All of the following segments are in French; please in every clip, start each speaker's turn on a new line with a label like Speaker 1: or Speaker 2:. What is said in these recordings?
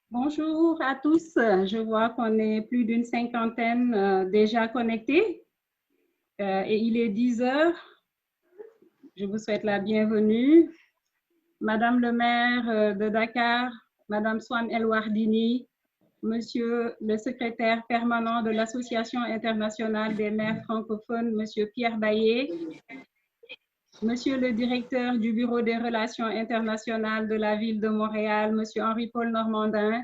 Speaker 1: Bonjour à tous. Je vois qu'on est plus d'une cinquantaine déjà connectés et il est 10 heures. Je vous souhaite la bienvenue. Madame le maire de Dakar, Madame Swan El Wardini, Monsieur le secrétaire permanent de l'Association internationale des maires francophones, Monsieur Pierre Baillet, Monsieur le directeur du Bureau des relations internationales de la ville de Montréal, Monsieur Henri-Paul Normandin,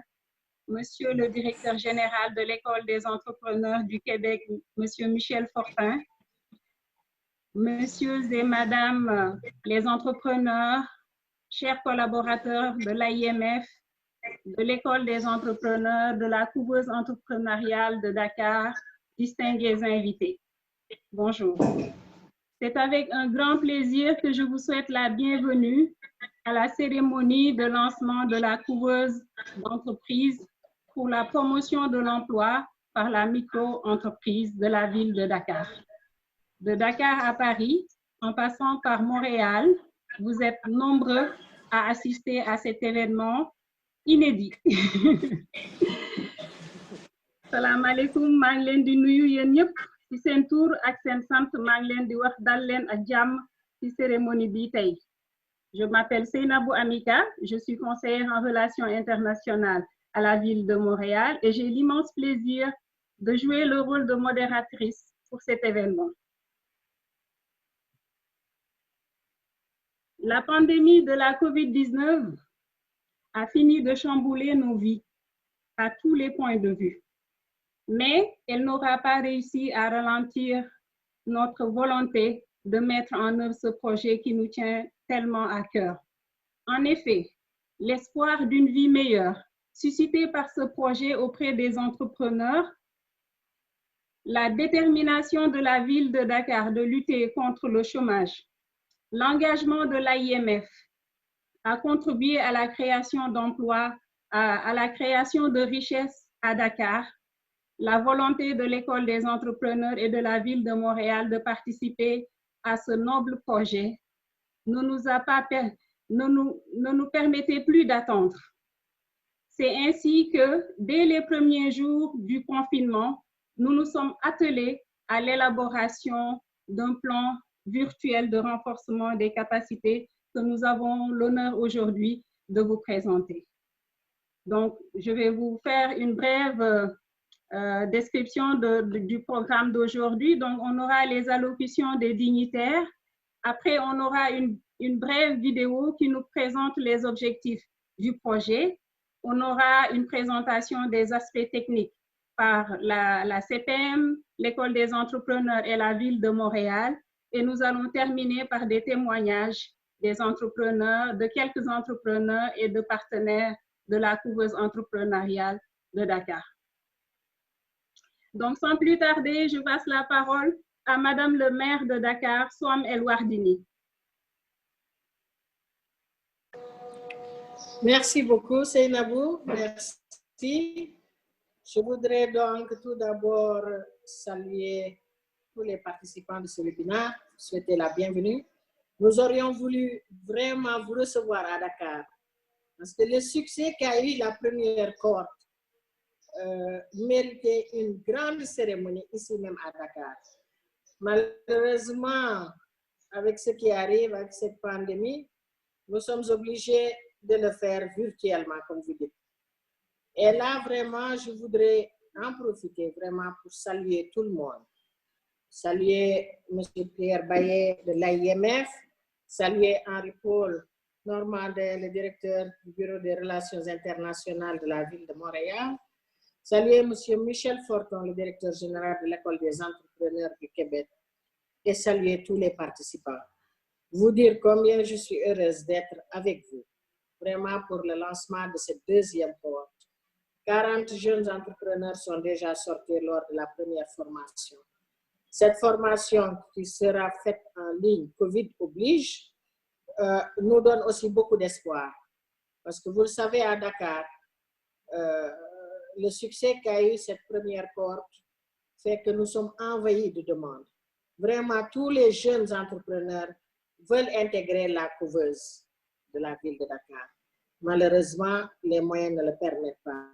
Speaker 1: Monsieur le directeur général de l'École des entrepreneurs du Québec, Monsieur Michel Fortin, Messieurs et Madame les entrepreneurs, chers collaborateurs de l'AIMF, de l'École des entrepreneurs, de la couveuse entrepreneuriale de Dakar, distingués invités. Bonjour. C'est avec un grand plaisir que je vous souhaite la bienvenue à la cérémonie de lancement de la couveuse d'entreprise pour la promotion de l'emploi par la micro-entreprise de la ville de Dakar. De Dakar à Paris, en passant par Montréal, vous êtes nombreux à assister à cet événement inédit. Salam alaikum, maa ngi leen di nuyu yéen ñëpp ci seen tour ak seen sant, maa ngi leen di wax dal leen ak jàmm ci cérémonie bi tey. Je m'appelle Seynabou Amika, je suis conseillère en relations internationales à la ville de Montréal et j'ai l'immense plaisir de jouer le rôle de modératrice pour cet événement. La pandémie de la COVID-19 a fini de chambouler nos vies à tous les points de vue, mais elle n'aura pas réussi à ralentir notre volonté de mettre en œuvre ce projet qui nous tient tellement à cœur. En effet, l'espoir d'une vie meilleure suscité par ce projet auprès des entrepreneurs, la détermination de la ville de Dakar de lutter contre le chômage, l'engagement de l'AIMF a contribué à la création d'emplois, à la création de richesses à Dakar, la volonté de l'École des entrepreneurs et de la ville de Montréal de participer à ce noble projet ne nous permettait plus d'attendre. C'est ainsi que, dès les premiers jours du confinement, nous nous sommes attelés à l'élaboration d'un plan virtuel de renforcement des capacités que nous avons l'honneur aujourd'hui de vous présenter. Donc, je vais vous faire une brève description du programme d'aujourd'hui. Donc, on aura les allocutions des dignitaires. Après, on aura une brève vidéo qui nous présente les objectifs du projet. On aura une présentation des aspects techniques par la CPM, l'École des entrepreneurs et la ville de Montréal. Et nous allons terminer par des témoignages des entrepreneurs, de quelques entrepreneurs et de partenaires de la couveuse entrepreneuriale de Dakar. Donc, sans plus tarder, je passe la parole à Madame le maire de Dakar, Swan El Wardini.
Speaker 2: Merci beaucoup, Seynabou. Merci. Je voudrais donc tout d'abord saluer tous les participants de ce webinaire, souhaiter la bienvenue. Nous aurions voulu vraiment vous recevoir à Dakar parce que le succès qu'a eu la première cohorte méritait une grande cérémonie ici même à Dakar. Malheureusement, avec ce qui arrive, avec cette pandémie, nous sommes obligés de le faire virtuellement, comme vous dites. Et là, vraiment, je voudrais en profiter vraiment pour saluer tout le monde. Saluer M. Pierre Baillet de l'AIMF, saluer Henri-Paul Normandin, le directeur du Bureau des relations internationales de la ville de Montréal, saluer M. Michel Fortin, le directeur général de l'École des entrepreneurs du Québec, et saluer tous les participants. Vous dire combien je suis heureuse d'être avec vous, vraiment pour le lancement de cette deuxième cohorte. 40 jeunes entrepreneurs sont déjà sortis lors de la première formation. Cette formation qui sera faite en ligne, Covid oblige, nous donne aussi beaucoup d'espoir. Parce que vous le savez, à Dakar, le succès qu'a eu cette première cohorte fait que nous sommes envahis de demandes. Vraiment, tous les jeunes entrepreneurs veulent intégrer la couveuse de la ville de Dakar. malheureusement, les moyens ne le permettent pas.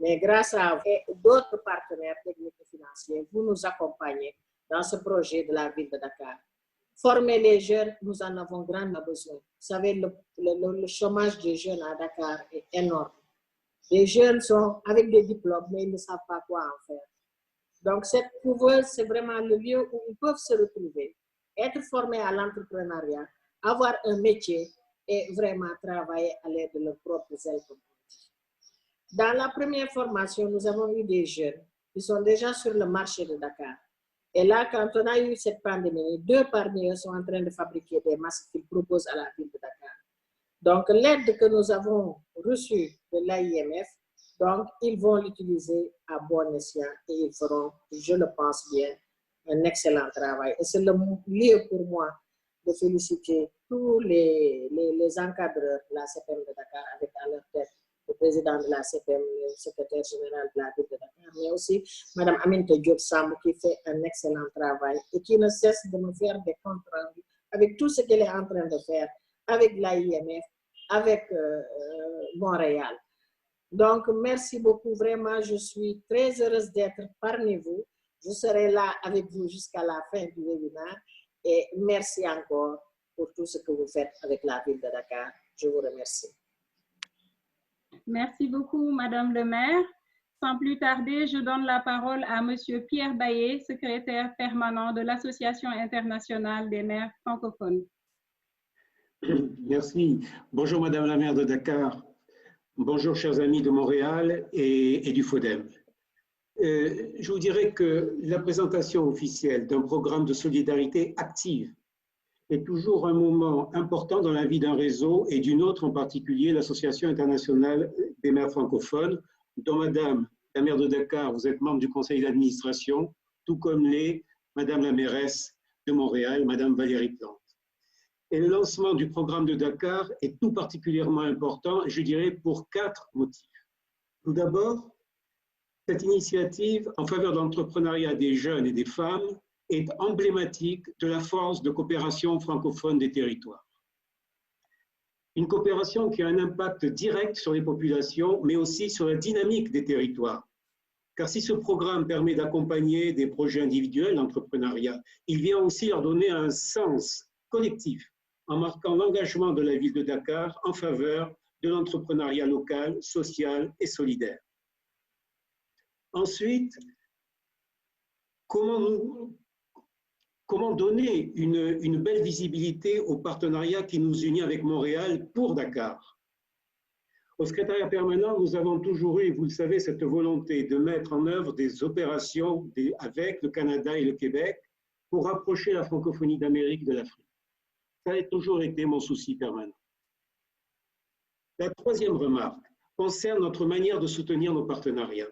Speaker 2: Mais grâce à vous et d'autres partenaires techniques et financiers, vous nous accompagnez dans ce projet de la ville de Dakar. Former les jeunes, nous en avons grandement besoin. Vous savez, le chômage des jeunes à Dakar est énorme. Les jeunes sont avec des diplômes, mais ils ne savent pas quoi en faire. Donc, cette couveuse, c'est vraiment le lieu où ils peuvent se retrouver, être formés à l'entrepreneuriat, avoir un métier et vraiment travailler à l'aide de leurs propres ailes. Dans la première formation, nous avons eu des jeunes qui sont déjà sur le marché de Dakar. Et là, quand on a eu cette pandémie, 2 parmi eux sont en train de fabriquer des masques qu'ils proposent à la ville de Dakar. Donc, l'aide que nous avons reçue de l'AIMF, donc, ils vont l'utiliser à bon escient et ils feront, je le pense bien, un excellent travail. Et c'est le lieu pour moi de féliciter tous les encadreurs de la CPM de Dakar avec à leur tête le président de la CPM, le secrétaire général de la ville de Dakar, mais aussi Mme Aminata Diop Samb qui fait un excellent travail et qui ne cesse de me faire des comptes rendus avec tout ce qu'elle est en train de faire, avec l'AIMF, avec Montréal. Donc, merci beaucoup. Vraiment, je suis très heureuse d'être parmi vous. Je serai là avec vous jusqu'à la fin du webinaire. Et merci encore pour tout ce que vous faites avec la ville de Dakar. Je vous remercie.
Speaker 1: Merci beaucoup, Madame le maire. Sans plus tarder, je donne la parole à Monsieur Pierre Baillet, secrétaire permanent de l'Association internationale des maires francophones.
Speaker 3: Merci. Bonjour, Madame la maire de Dakar. Bonjour, chers amis de Montréal et du FODEM. Je vous dirais que la présentation officielle d'un programme de solidarité active est toujours un moment important dans la vie d'un réseau et d'une autre en particulier, l'Association internationale des maires francophones, dont Madame la maire de Dakar, vous êtes membre du conseil d'administration, tout comme l'est Madame la mairesse de Montréal, Madame Valérie Plante. Et le lancement du programme de Dakar est tout particulièrement important, je dirais, pour 4 motifs. Tout d'abord, cette initiative en faveur de l'entrepreneuriat des jeunes et des femmes est emblématique de la force de coopération francophone des territoires. Une coopération qui a un impact direct sur les populations, mais aussi sur la dynamique des territoires. Car si ce programme permet d'accompagner des projets individuels d'entrepreneuriat, il vient aussi leur donner un sens collectif en marquant l'engagement de la ville de Dakar en faveur de l'entrepreneuriat local, social et solidaire. Ensuite, comment donner une belle visibilité au partenariat qui nous unit avec Montréal pour Dakar? Au secrétariat permanent, nous avons toujours eu, vous le savez, cette volonté de mettre en œuvre des opérations avec le Canada et le Québec pour rapprocher la francophonie d'Amérique de l'Afrique. Ça a toujours été mon souci permanent. La troisième remarque concerne notre manière de soutenir nos partenariats.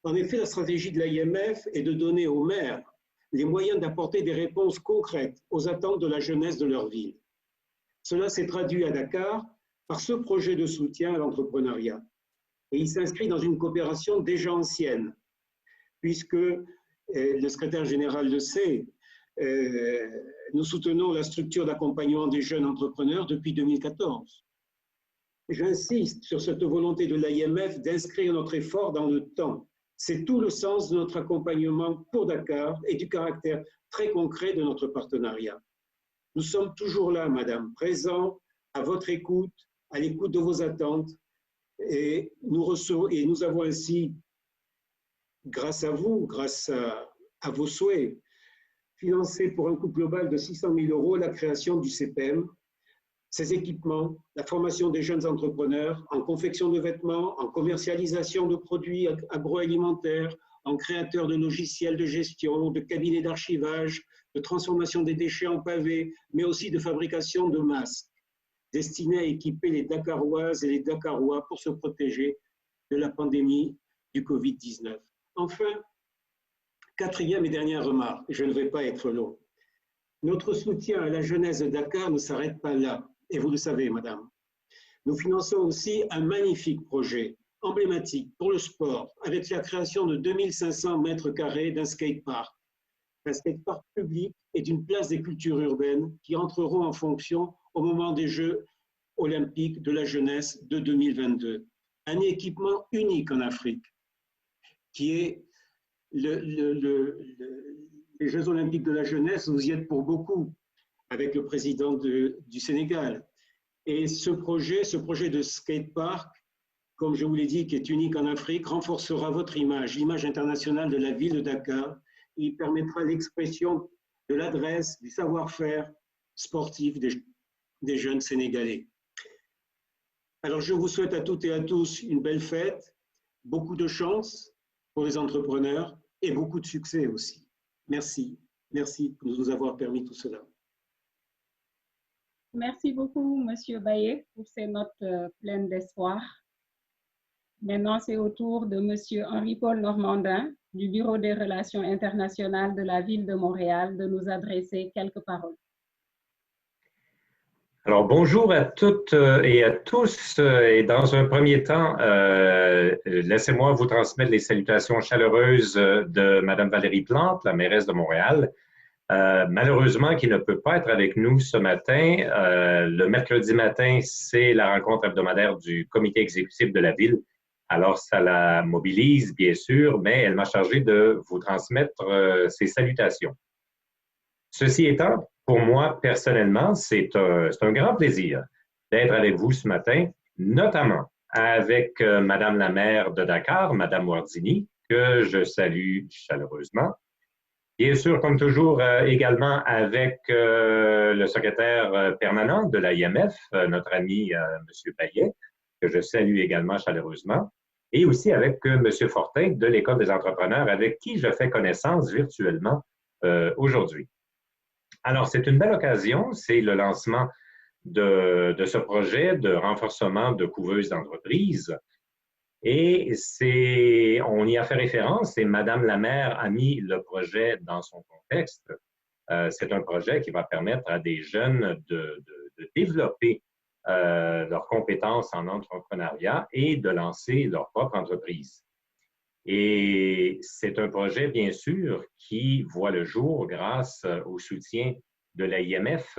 Speaker 3: En effet, la stratégie de l'AIMF est de donner aux maires les moyens d'apporter des réponses concrètes aux attentes de la jeunesse de leur ville. Cela s'est traduit à Dakar par ce projet de soutien à l'entrepreneuriat. Et il s'inscrit dans une coopération déjà ancienne, puisque le secrétaire général le sait, nous soutenons la structure d'accompagnement des jeunes entrepreneurs depuis 2014. J'insiste sur cette volonté de l'AIMF d'inscrire notre effort dans le temps. C'est tout le sens de notre accompagnement pour Dakar et du caractère très concret de notre partenariat. Nous sommes toujours là, Madame, présents, à votre écoute, à l'écoute de vos attentes, et nous avons ainsi, grâce à vous, grâce à vos souhaits, financé pour un coût global de 600 000 € la création du CPM, ces équipements, la formation des jeunes entrepreneurs en confection de vêtements, en commercialisation de produits agroalimentaires, en créateurs de logiciels de gestion, de cabinets d'archivage, de transformation des déchets en pavés, mais aussi de fabrication de masques, destinés à équiper les Dakaroises et les Dakarois pour se protéger de la pandémie du Covid-19. Enfin, quatrième et dernière remarque, je ne vais pas être long. Notre soutien à la jeunesse de Dakar ne s'arrête pas là, et vous le savez, Madame. Nous finançons aussi un magnifique projet emblématique pour le sport, avec la création de 2500 mètres carrés d'un skatepark. Un skatepark public et d'une place des cultures urbaines qui entreront en fonction au moment des Jeux olympiques de la jeunesse de 2022. Un équipement unique en Afrique, qui est les Jeux olympiques de la jeunesse. Vous y êtes pour beaucoup, avec le président du Sénégal. Et ce projet de skatepark, comme je vous l'ai dit, qui est unique en Afrique, renforcera votre image, l'image internationale de la ville de Dakar. Il permettra l'expression de l'adresse, du savoir-faire sportif des jeunes Sénégalais. Alors, je vous souhaite à toutes et à tous une belle fête, beaucoup de chance pour les entrepreneurs et beaucoup de succès aussi. Merci. Merci de nous avoir permis tout cela.
Speaker 1: Merci beaucoup, Monsieur Baye, pour ces notes pleines d'espoir. Maintenant, c'est au tour de Monsieur Henri-Paul Normandin, du Bureau des Relations internationales de la Ville de Montréal, de nous adresser quelques paroles.
Speaker 4: Alors, bonjour à toutes et à tous. Et dans un premier temps, laissez-moi vous transmettre les salutations chaleureuses de Madame Valérie Plante, la mairesse de Montréal, malheureusement qui ne peut pas être avec nous ce matin. Le mercredi matin, c'est la rencontre hebdomadaire du comité exécutif de la Ville. Alors, ça la mobilise, bien sûr, mais elle m'a chargé de vous transmettre ses salutations. Ceci étant, pour moi, personnellement, c'est un grand plaisir d'être avec vous ce matin, notamment avec Madame la maire de Dakar, Madame Wardini, que je salue chaleureusement. Bien sûr, comme toujours, également avec le secrétaire permanent de l'IMF, notre ami M. Payet, que je salue également chaleureusement, et aussi avec M. Fortin de l'École des entrepreneurs, avec qui je fais connaissance virtuellement aujourd'hui. Alors, c'est une belle occasion, c'est le lancement de ce projet de renforcement de couveuses d'entreprise. Et on y a fait référence et Madame la maire a mis le projet dans son contexte. C'est un projet qui va permettre à des jeunes de développer leurs compétences en entrepreneuriat et de lancer leur propre entreprise. Et c'est un projet, bien sûr, qui voit le jour grâce au soutien de l'AIMF.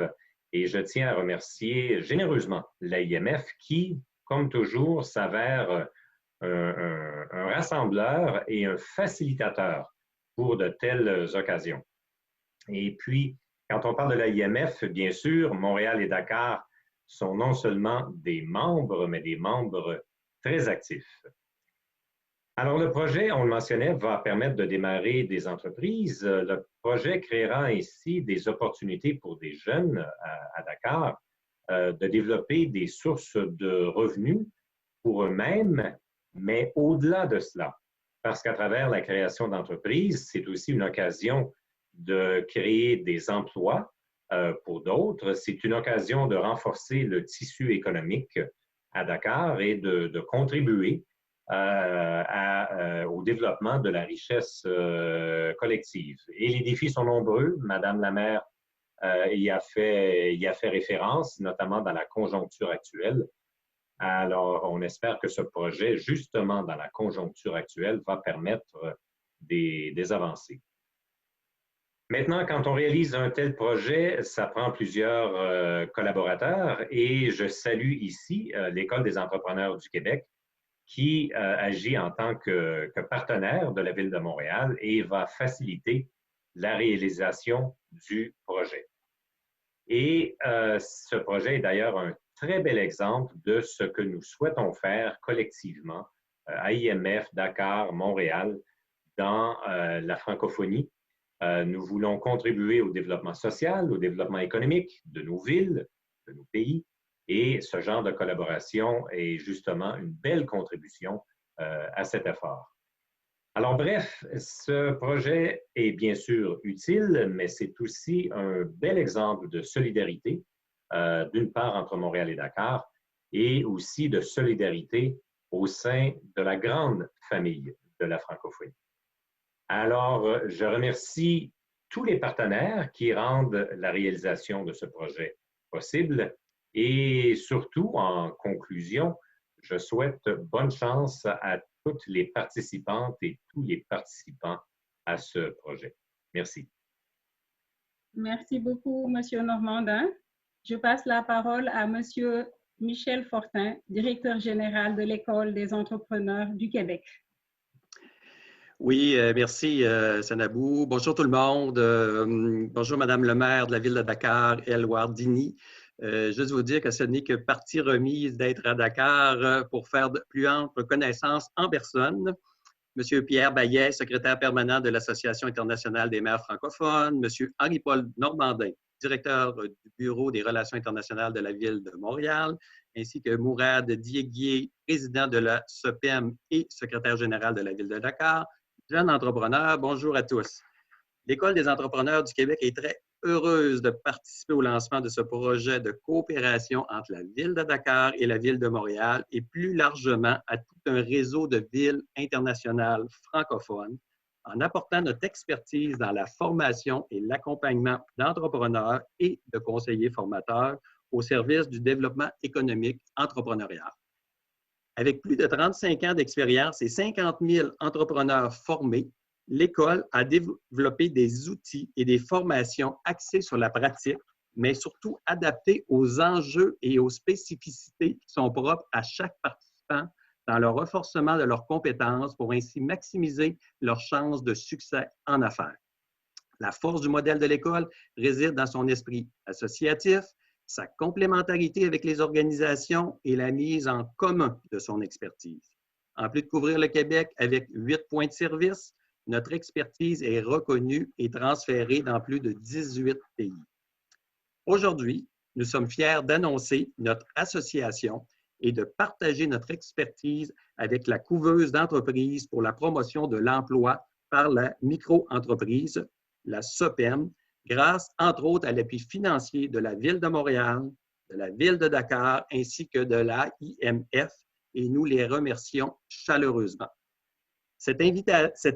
Speaker 4: Et je tiens à remercier généreusement l'AIMF qui, comme toujours, s'avère un rassembleur et un facilitateur pour de telles occasions. Et puis, quand on parle de l'AIMF, bien sûr, Montréal et Dakar sont non seulement des membres, mais des membres très actifs. Alors, le projet, on le mentionnait, va permettre de démarrer des entreprises. Le projet créera ainsi des opportunités pour des jeunes à Dakar de développer des sources de revenus pour eux-mêmes, mais au-delà de cela. Parce qu'à travers la création d'entreprises, c'est aussi une occasion de créer des emplois pour d'autres. C'est une occasion de renforcer le tissu économique à Dakar et de contribuer au développement de la richesse collective. Et les défis sont nombreux. Madame la maire y a fait référence, notamment dans la conjoncture actuelle. Alors, on espère que ce projet, justement dans la conjoncture actuelle, va permettre des avancées. Maintenant, quand on réalise un tel projet, ça prend plusieurs collaborateurs et je salue ici l'École des entrepreneurs du Québec qui agit en tant que partenaire de la Ville de Montréal et va faciliter la réalisation du projet. Et ce projet est d'ailleurs un très bel exemple de ce que nous souhaitons faire collectivement à IMF, Dakar, Montréal, dans la francophonie. Nous voulons contribuer au développement social, au développement économique de nos villes, de nos pays, et ce genre de collaboration est justement une belle contribution à cet effort. Alors bref, ce projet est bien sûr utile, mais c'est aussi un bel exemple de solidarité, d'une part entre Montréal et Dakar, et aussi de solidarité au sein de la grande famille de la francophonie. Alors, je remercie tous les partenaires qui rendent la réalisation de ce projet possible et surtout, en conclusion, je souhaite bonne chance à toutes les participantes et tous les participants à ce projet. Merci.
Speaker 1: Merci beaucoup, Monsieur Normandin. Je passe la parole à Monsieur Michel Fortin, directeur général de l'École des entrepreneurs du Québec.
Speaker 5: Oui, merci, Sanabou. Bonjour tout le monde. Bonjour, Madame le maire de la Ville de Dakar, El Wardini. Juste vous dire que ce n'est que partie remise d'être à Dakar pour faire de plus ample connaissance en personne. Monsieur Pierre Baillet, secrétaire permanent de l'Association internationale des maires francophones, Monsieur Henri-Paul Normandin, directeur du Bureau des relations internationales de la Ville de Montréal, ainsi que Mourad Diéguier, président de la SOPEM et secrétaire général de la Ville de Dakar. Jeunes entrepreneurs, bonjour à tous. L'École des entrepreneurs du Québec est très heureuse de participer au lancement de ce projet de coopération entre la Ville de Dakar et la Ville de Montréal et plus largement à tout un réseau de villes internationales francophones en apportant notre expertise dans la formation et l'accompagnement d'entrepreneurs et de conseillers formateurs au service du développement économique entrepreneurial. Avec plus de 35 ans d'expérience et 50 000 entrepreneurs formés, l'École a développé des outils et des formations axées sur la pratique, mais surtout adaptées aux enjeux et aux spécificités qui sont propres à chaque participant dans le renforcement de leurs compétences pour ainsi maximiser leurs chances de succès en affaires. La force du modèle de l'École réside dans son esprit associatif, sa complémentarité avec les organisations et la mise en commun de son expertise. En plus de couvrir le Québec avec 8 points de service, notre expertise est reconnue et transférée dans plus de 18 pays. Aujourd'hui, nous sommes fiers d'annoncer notre association et de partager notre expertise avec la couveuse d'entreprises pour la promotion de l'emploi par la micro-entreprise, la SOPEM, grâce, entre autres, à l'appui financier de la Ville de Montréal, de la Ville de Dakar, ainsi que de l'AIMF, et nous les remercions chaleureusement. Cette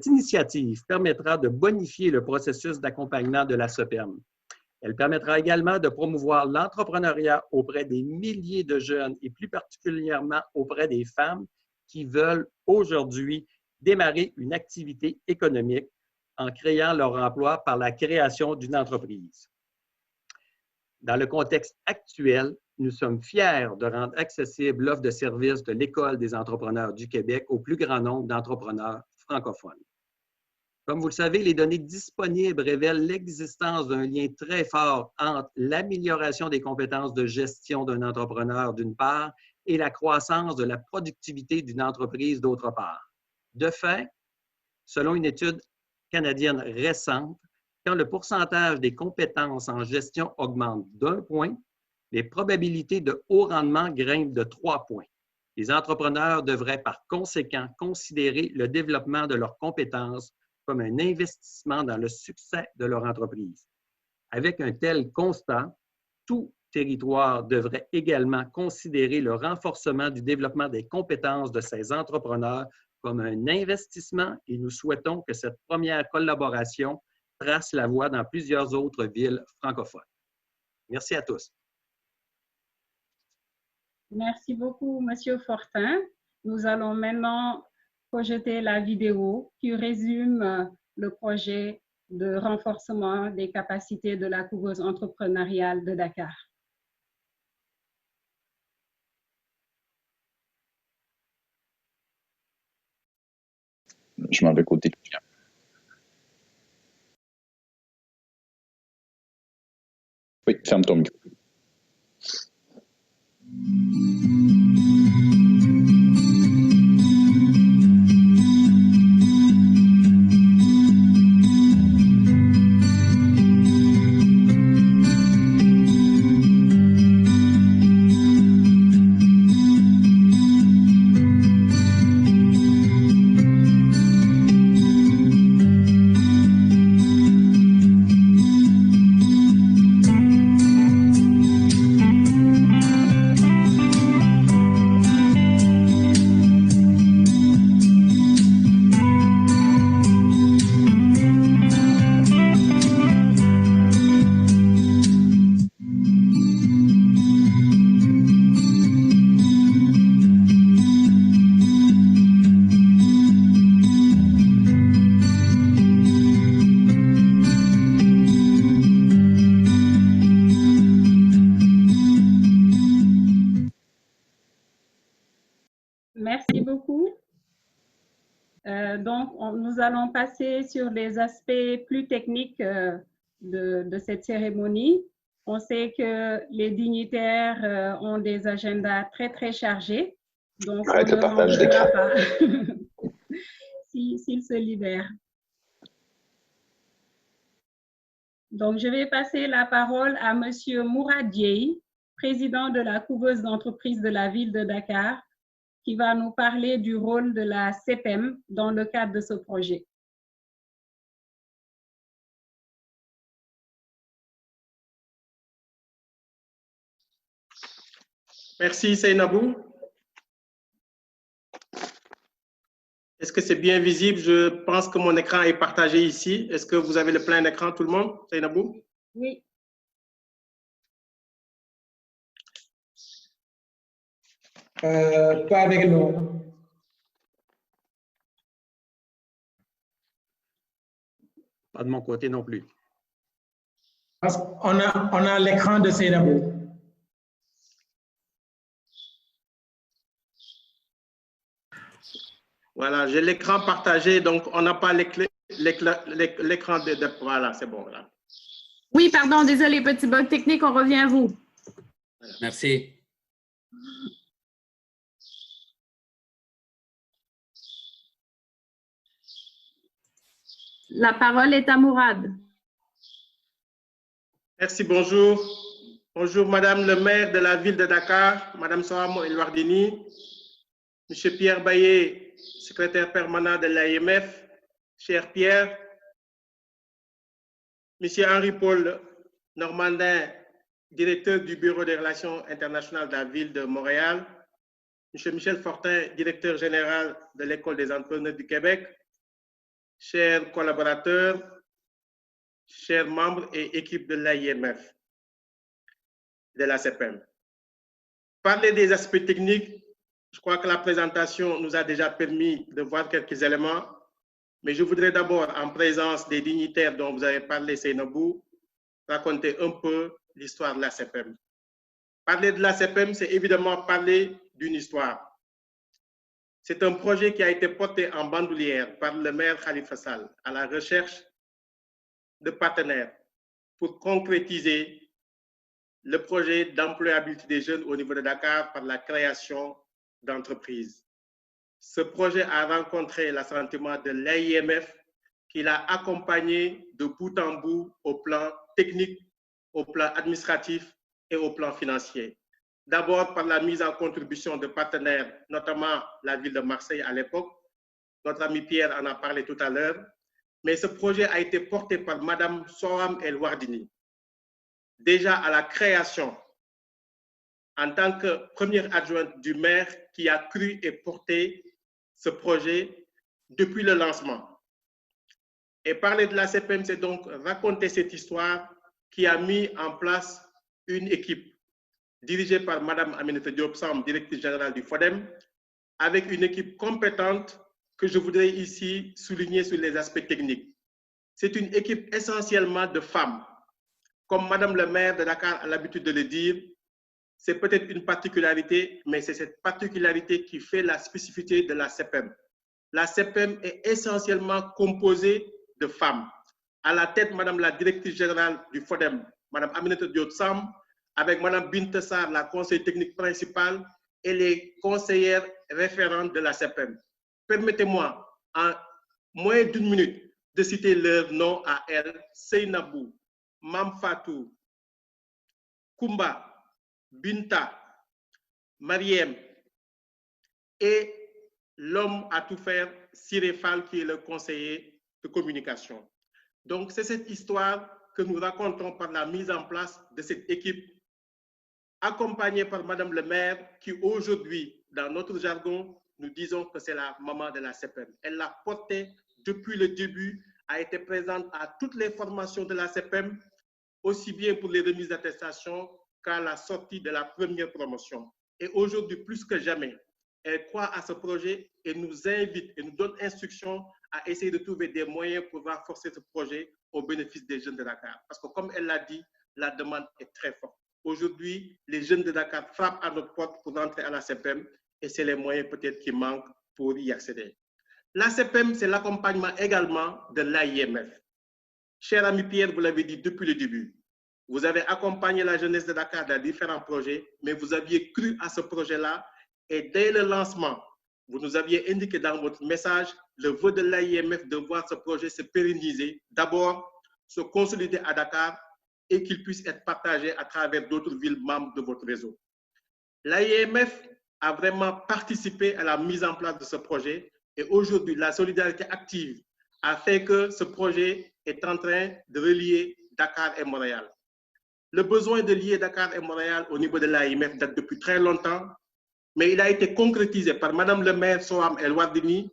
Speaker 5: initiative permettra de bonifier le processus d'accompagnement de la SOPEM. Elle permettra également de promouvoir l'entrepreneuriat auprès des milliers de jeunes et plus particulièrement auprès des femmes qui veulent aujourd'hui démarrer une activité économique en créant leur emploi par la création d'une entreprise. Dans le contexte actuel, nous sommes fiers de rendre accessible l'offre de services de l'École des entrepreneurs du Québec au plus grand nombre d'entrepreneurs francophones. Comme vous le savez, les données disponibles révèlent l'existence d'un lien très fort entre l'amélioration des compétences de gestion d'un entrepreneur d'une part et la croissance de la productivité d'une entreprise d'autre part. De fait, selon une étude canadienne récente, quand le pourcentage des compétences en gestion augmente d'1 point, les probabilités de haut rendement grimpent de 3 points. Les entrepreneurs devraient par conséquent considérer le développement de leurs compétences comme un investissement dans le succès de leur entreprise. Avec un tel constat, tout territoire devrait également considérer le renforcement du développement des compétences de ces entrepreneurs comme un investissement et nous souhaitons que cette première collaboration trace la voie dans plusieurs autres villes francophones. Merci à tous.
Speaker 1: Merci beaucoup, Monsieur Fortin. Nous allons maintenant projeter la vidéo qui résume le projet de renforcement des capacités de la couveuse entrepreneuriale de Dakar.
Speaker 6: Je m'en vais côté client. Oui, ferme ton micro.
Speaker 1: beaucoup. Donc, nous allons passer sur les aspects plus techniques de cette cérémonie. On sait que les dignitaires ont des agendas très, très chargés. Donc,
Speaker 6: Arrête
Speaker 1: on
Speaker 6: le
Speaker 1: ne
Speaker 6: partage
Speaker 1: l'en voudra
Speaker 6: d'écran.
Speaker 1: pas s'ils se libèrent. Donc, je vais passer la parole à Monsieur Mourad Dieye, président de la couveuse d'entreprise de la ville de Dakar, qui va nous parler du rôle de la CPEM dans le cadre de ce projet.
Speaker 7: Merci Seynabou. Est-ce que c'est bien visible? Je pense que mon écran est partagé ici. Est-ce que vous avez le plein écran, tout le monde, Seynabou?
Speaker 1: Oui.
Speaker 8: Pas avec nous.
Speaker 5: Pas de mon côté non plus.
Speaker 8: Parce qu'on a l'écran de Seynabou.
Speaker 7: Voilà, j'ai l'écran partagé, donc on n'a pas l'écran de... Voilà, c'est bon. Voilà.
Speaker 9: Oui, pardon, désolé, petit bug technique, on revient à vous.
Speaker 7: Voilà.
Speaker 10: Merci.
Speaker 9: La parole est à Mourad.
Speaker 7: Merci, bonjour. Bonjour, Madame le maire de la ville de Dakar, Madame Soham El Wardini, Monsieur Pierre Baillet, secrétaire permanent de l'AMF, cher Pierre, Monsieur Henri-Paul Normandin, directeur du Bureau des relations internationales de la ville de Montréal, Monsieur Michel Fortin, directeur général de l'École des entrepreneurs du Québec, chers collaborateurs, chers membres et équipes de l'AIMF, de la CPEM. Parler des aspects techniques, je crois que la présentation nous a déjà permis de voir quelques éléments, mais je voudrais d'abord, en présence des dignitaires dont vous avez parlé, Seynabou, raconter un peu l'histoire de la CPEM. Parler de la CPEM, c'est évidemment parler d'une histoire. C'est un projet qui a été porté en bandoulière par le maire Khalifa Sall à la recherche de partenaires pour concrétiser le projet d'employabilité des jeunes au niveau de Dakar par la création d'entreprises. Ce projet a rencontré l'assentiment de l'AIMF qui l'a accompagné de bout en bout au plan technique, au plan administratif et au plan financier. D'abord par la mise en contribution de partenaires, notamment la ville de Marseille à l'époque. Notre ami Pierre en a parlé tout à l'heure. Mais ce projet a été porté par Madame Soham El Wardini, déjà à la création, en tant que première adjointe du maire qui a cru et porté ce projet depuis le lancement. Et parler de la CPEM, c'est donc raconter cette histoire qui a mis en place une équipe dirigée par Madame Aminata Diop Samb, directrice générale du FODEM, avec une équipe compétente que je voudrais ici souligner sur les aspects techniques. C'est une équipe essentiellement de femmes. Comme Madame le maire de Dakar a l'habitude de le dire, c'est peut-être une particularité, mais c'est cette particularité qui fait la spécificité de la CPEM. La CPEM est essentiellement composée de femmes. À la tête, Madame la directrice générale du FODEM, Madame Aminata Diop Samb, avec Madame Binta Sarr, la conseillère technique principale, et les conseillères référentes de la CPEM. Permettez-moi, en moins d'une minute, de citer leurs noms à elles: Seynabou, Mam Fatou, Kumba, Binta, Mariem et l'homme à tout faire, Siré Fall, qui est le conseiller de communication. Donc, c'est cette histoire que nous racontons par la mise en place de cette équipe, accompagnée par Madame le maire, qui aujourd'hui, dans notre jargon, nous disons que c'est la maman de la CPEM. Elle l'a portée depuis le début, a été présente à toutes les formations de la CPEM, aussi bien pour les remises d'attestation qu'à la sortie de la première promotion. Et aujourd'hui, plus que jamais, elle croit à ce projet et nous invite et nous donne instruction à essayer de trouver des moyens pour renforcer ce projet au bénéfice des jeunes de Dakar. Parce que comme elle l'a dit, la demande est très forte. Aujourd'hui, les jeunes de Dakar frappent à notre porte pour entrer à la CPEM et c'est les moyens peut-être qui manquent pour y accéder. L'ACPEM, c'est l'accompagnement également de l'AIMF. Cher ami Pierre, vous l'avez dit depuis le début, vous avez accompagné la jeunesse de Dakar dans différents projets, mais vous aviez cru à ce projet-là et dès le lancement, vous nous aviez indiqué dans votre message le vœu de l'AIMF de voir ce projet se pérenniser, d'abord se consolider à Dakar et qu'il puisse être partagé à travers d'autres villes membres de votre réseau. L'AIMF a vraiment participé à la mise en place de ce projet et aujourd'hui, la solidarité active a fait que ce projet est en train de relier Dakar et Montréal. Le besoin de lier Dakar et Montréal au niveau de l'AIMF date depuis très longtemps, mais il a été concrétisé par Madame le maire Soham El Wardini,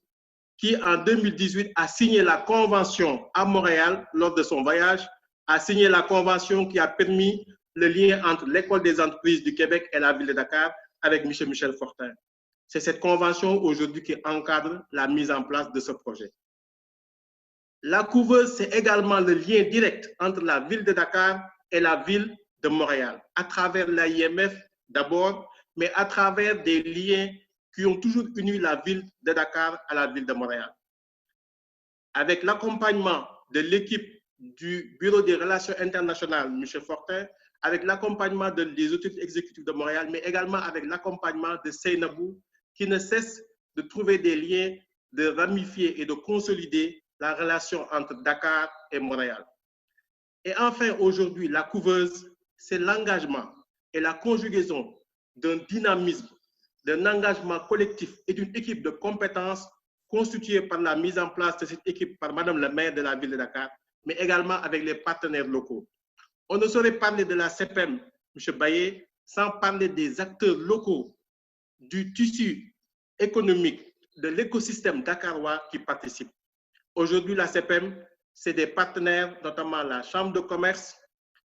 Speaker 7: qui en 2018 a signé la convention à Montréal lors de son voyage, a signé la convention qui a permis le lien entre l'école des entreprises du Québec et la ville de Dakar avec M. Michel Fortin. C'est cette convention aujourd'hui qui encadre la mise en place de ce projet. La couveuse, c'est également le lien direct entre la ville de Dakar et la ville de Montréal, à travers l'AIMF d'abord, mais à travers des liens qui ont toujours uni la ville de Dakar à la ville de Montréal. Avec l'accompagnement de l'équipe du Bureau des Relations internationales, M. Fortin, avec l'accompagnement des autorités exécutives de Montréal, mais également avec l'accompagnement de Seynabou, qui ne cesse de trouver des liens, de ramifier et de consolider la relation entre Dakar et Montréal. Et enfin, aujourd'hui, la couveuse, c'est l'engagement et la conjugaison d'un dynamisme, d'un engagement collectif et d'une équipe de compétences constituée par la mise en place de cette équipe par Madame la maire de la ville de Dakar, mais également avec les partenaires locaux. On ne saurait parler de la CPM, M. Bayé, sans parler des acteurs locaux, du tissu économique, de l'écosystème dakarois qui participent. Aujourd'hui, la CPM, c'est des partenaires, notamment la Chambre de commerce,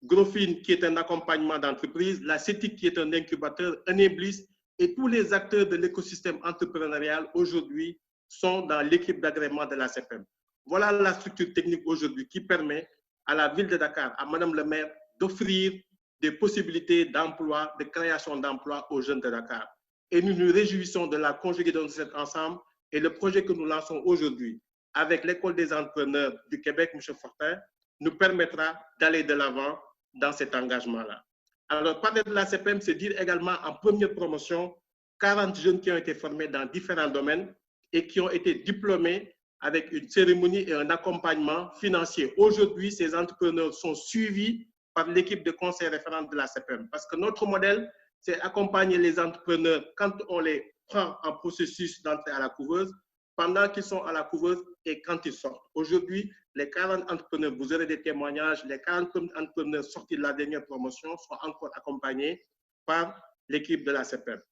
Speaker 7: Grofin, qui est un accompagnement d'entreprise, la CETIC, qui est un incubateur, Eneblis, et tous les acteurs de l'écosystème entrepreneurial aujourd'hui sont dans l'équipe d'agrément de la CPM. Voilà la structure technique aujourd'hui qui permet à la ville de Dakar, à Madame le maire, d'offrir des possibilités d'emploi, de création d'emplois aux jeunes de Dakar. Et nous nous réjouissons de la conjugaison de cet ensemble et le projet que nous lançons aujourd'hui avec l'École des entrepreneurs du Québec, M. Fortin, nous permettra d'aller de l'avant dans cet engagement-là. Alors, parler de la CPM, c'est dire également en première promotion 40 jeunes qui ont été formés dans différents domaines et qui ont été diplômés avec une cérémonie et un accompagnement financier. Aujourd'hui, ces entrepreneurs sont suivis par l'équipe de conseil référent de la CPM parce que notre modèle, c'est accompagner les entrepreneurs quand on les prend en processus d'entrée à la couveuse, pendant qu'ils sont à la couveuse et quand ils sortent. Aujourd'hui, les 40 entrepreneurs, vous aurez des témoignages, les 40 entrepreneurs sortis de la dernière promotion sont encore accompagnés par l'équipe de la CPM.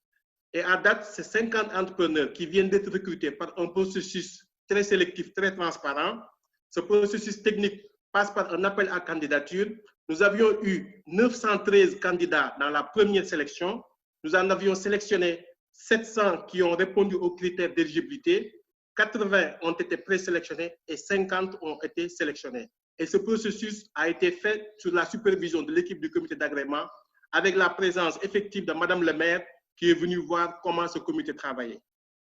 Speaker 7: Et à date, c'est 50 entrepreneurs qui viennent d'être recrutés par un processus très sélectif, très transparent. Ce processus technique passe par un appel à candidature. Nous avions eu 913 candidats dans la première sélection. Nous en avions sélectionné 700 qui ont répondu aux critères d'éligibilité. 80 ont été présélectionnés et 50 ont été sélectionnés. Et ce processus a été fait sous la supervision de l'équipe du comité d'agrément avec la présence effective de Madame le maire qui est venue voir comment ce comité travaillait.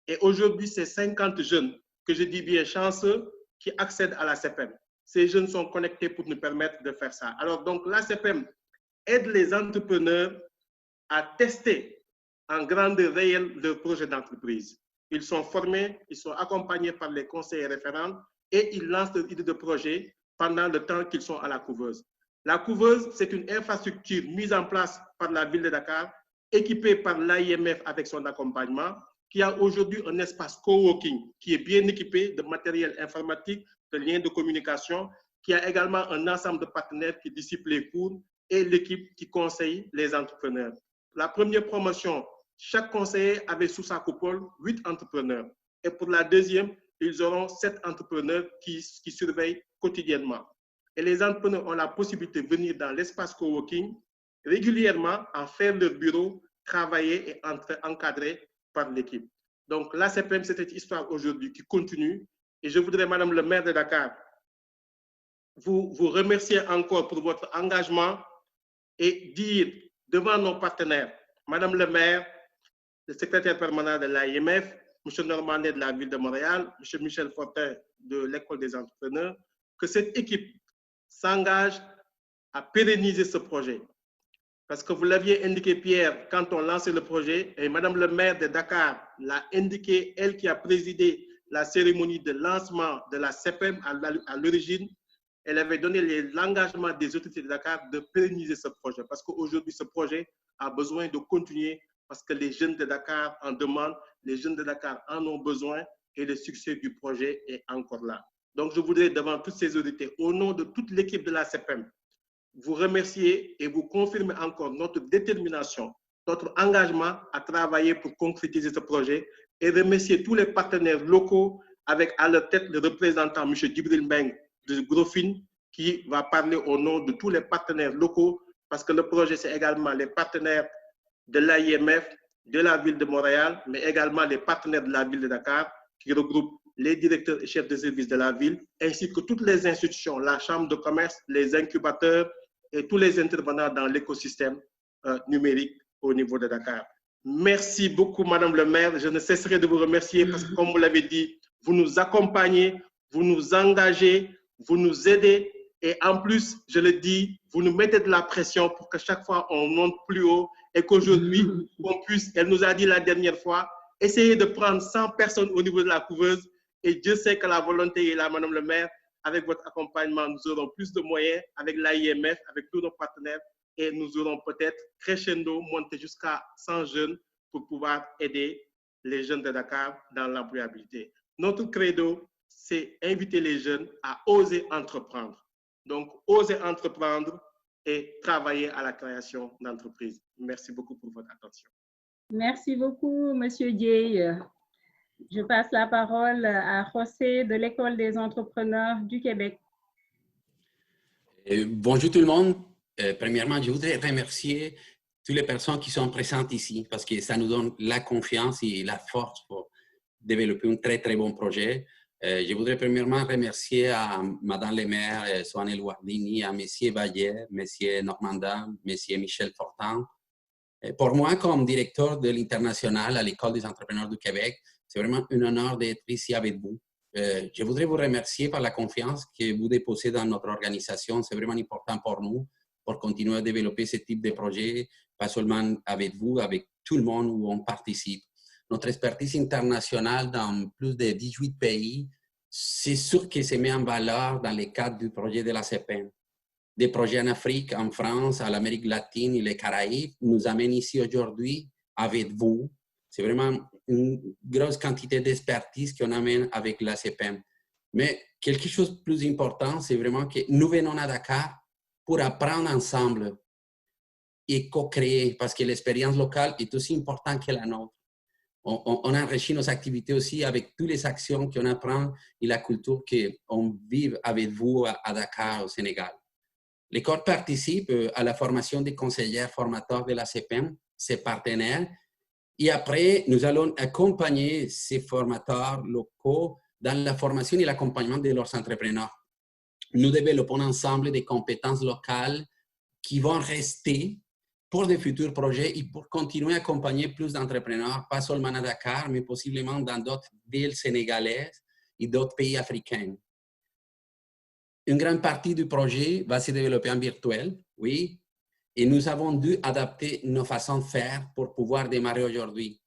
Speaker 7: Et aujourd'hui, c'est 50 jeunes, que je dis bien chanceux, qui accèdent à la CPM. Ces jeunes sont connectés pour nous permettre de faire ça. Alors donc, la CPM aide les entrepreneurs à tester en grandeur réelle leur projet d'entreprise. Ils sont formés, ils sont accompagnés par les conseillers référents et ils lancent leur idée de projet pendant le temps qu'ils sont à la couveuse. La couveuse, c'est une infrastructure mise en place par la ville de Dakar, équipée par l'AIMF avec son accompagnement, qui a aujourd'hui un espace coworking qui est bien équipé de matériel informatique, de liens de communication, qui a également un ensemble de partenaires qui dissipent les coûts et l'équipe qui conseille les entrepreneurs. La première promotion, chaque conseiller avait sous sa coupole 8 entrepreneurs. Et pour la deuxième, ils auront 7 entrepreneurs qui surveillent quotidiennement. Et les entrepreneurs ont la possibilité de venir dans l'espace coworking régulièrement, en faire leur bureau, travailler et être encadrés par l'équipe. Donc, la CPM, c'est cette histoire aujourd'hui qui continue. Et je voudrais, Madame le maire de Dakar, vous remercier encore pour votre engagement et dire devant nos partenaires, Madame le maire, le secrétaire permanent de l'AIMF, M. Normandais de la ville de Montréal, M. Michel Fortin de l'École des entrepreneurs, que cette équipe s'engage à pérenniser ce projet. Parce que vous l'aviez indiqué, Pierre, quand on lançait le projet, et Madame le maire de Dakar l'a indiqué, elle qui a présidé la cérémonie de lancement de la CEPEM à l'origine, elle avait donné l'engagement des autorités de Dakar de pérenniser ce projet. Parce qu'aujourd'hui, ce projet a besoin de continuer parce que les jeunes de Dakar en demandent, les jeunes de Dakar en ont besoin et le succès du projet est encore là. Donc, je voudrais, devant toutes ces autorités, au nom de toute l'équipe de la CEPEM, vous remercier et vous confirmer encore notre détermination, notre engagement à travailler pour concrétiser ce projet et remercier tous les partenaires locaux avec à leur tête le représentant M. Djibril Mbeng de Grofin qui va parler au nom de tous les partenaires locaux parce que le projet c'est également les partenaires de l'AIMF, de la ville de Montréal, mais également les partenaires de la ville de Dakar qui regroupent les directeurs et chefs de service de la ville, ainsi que toutes les institutions, la chambre de commerce, les incubateurs et tous les intervenants dans l'écosystème numérique au niveau de Dakar. Merci beaucoup, Madame le maire. Je ne cesserai de vous remercier parce que, comme vous l'avez dit, vous nous accompagnez, vous nous engagez, vous nous aidez et en plus, je le dis, vous nous mettez de la pression pour que chaque fois on monte plus haut et qu'aujourd'hui, on puisse, elle nous a dit la dernière fois, essayer de prendre 100 personnes au niveau de la couveuse. Et Dieu sait que la volonté est là, Madame le maire. Avec votre accompagnement, nous aurons plus de moyens avec l'AIMF, avec tous nos partenaires, et nous aurons peut-être crescendo monté jusqu'à 100 jeunes pour pouvoir aider les jeunes de Dakar dans l'employabilité. Notre credo, c'est inviter les jeunes à oser entreprendre. Donc, oser entreprendre et travailler à la création d'entreprises. Merci beaucoup pour votre attention.
Speaker 1: Merci beaucoup, Monsieur Dieye. Je passe la parole à José de l'École des entrepreneurs du Québec.
Speaker 10: Bonjour tout le monde. Premièrement, je voudrais remercier toutes les personnes qui sont présentes ici parce que ça nous donne la confiance et la force pour développer un très, très bon projet. Je voudrais premièrement remercier à Madame le maire, Soane El-Wardini, à Monsieur Vallet, Monsieur Normandin, Monsieur Michel Fortin. Pour moi, comme directeur de l'International à l'École des entrepreneurs du Québec, c'est vraiment un honneur d'être ici avec vous. Je voudrais vous remercier par la confiance que vous déposez dans notre organisation. C'est vraiment important pour nous, pour continuer à développer ce type de projet, pas seulement avec vous, avec tout le monde où on participe. Notre expertise internationale dans plus de 18 pays, c'est sûr que se met en valeur dans le cadre du projet de la CEPEM. Des projets en Afrique, en France, à l'Amérique latine et les Caraïbes nous amènent ici aujourd'hui avec vous. C'est vraiment une grosse quantité d'expertise qu'on amène avec la CEPEM. Mais quelque chose de plus important, c'est vraiment que nous venons à Dakar pour apprendre ensemble et co-créer, parce que l'expérience locale est aussi importante que la nôtre. On enrichit nos activités aussi avec toutes les actions qu'on apprend et la culture qu'on vit avec vous à Dakar, au Sénégal. L'école participe à la formation des conseillers formateurs de la CEPEM, ses partenaires. Et après, nous allons accompagner ces formateurs locaux dans la formation et l'accompagnement de leurs entrepreneurs. Nous développons ensemble des compétences locales qui vont rester pour de futurs projets et pour continuer à accompagner plus d'entrepreneurs, pas seulement à Dakar, mais possiblement dans d'autres villes sénégalaises et d'autres pays africains. Une grande partie du projet va se développer en virtuel, oui, et nous avons dû adapter nos façons de faire pour pouvoir démarrer aujourd'hui.